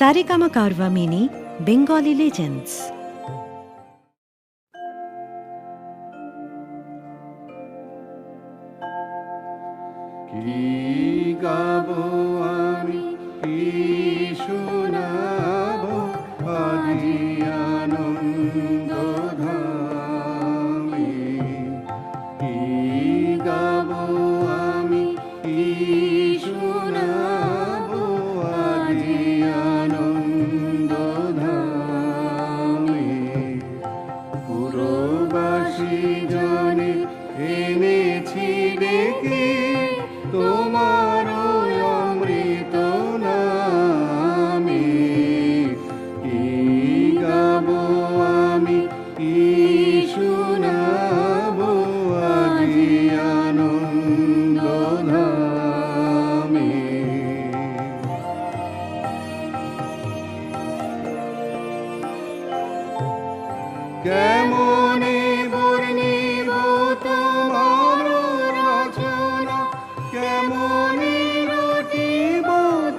Saregama Carvaan mini Bengali legends. কি গাবো আমি, কি শোনাবো আজি আনন্দ ধামে। কি গাবো আমি, কি শোনাবো আজি আনন্দ ধামে। পুরবাসী জনে এনেছি ডেকে তোমার অমৃত নামে। কি গাবো আমি, কি শোনাবো আজি আনন্দ ধামে। কেমনে বর্ণিব তোমার রচনা, কেমনে রটিব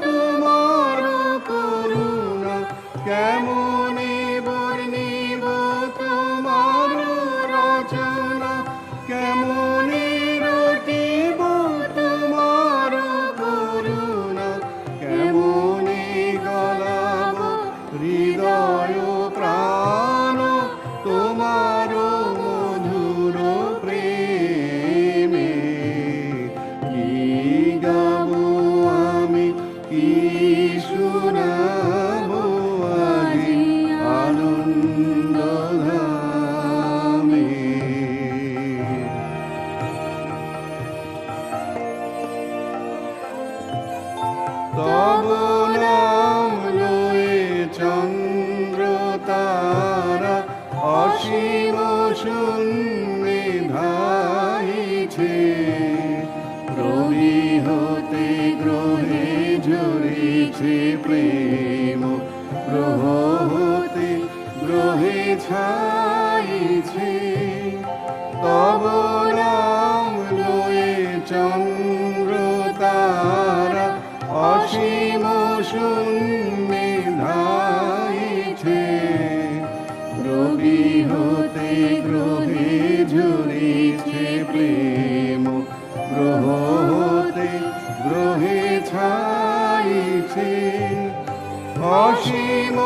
তোমার করুণা। কেমনে বর্ণিব তোমার রচনা, কেমনে রটিব তোমার করুণা। কেমনে গলাব হৃদয় প্রাণ তোমার মধুর প্রেমে। কি গাবো আমি, কি শোনাবো আজি আনন্দ ধামে। তব নাম লয়ে চন্দ্র তারা অসীম শূন্যে ধাইছে। রবি হতে গ্রহে ঝরিছে প্রেম, গ্রহ হতে গ্রহে ছাইছে। তব নাম লয়ে চন্দ্র তারা অসীম শূন্যে ধাইছে। রবি হতে গ্রহে ঝরিছে প্রেম, গ্রহ হতে গ্রহে ছাইছে। অসীম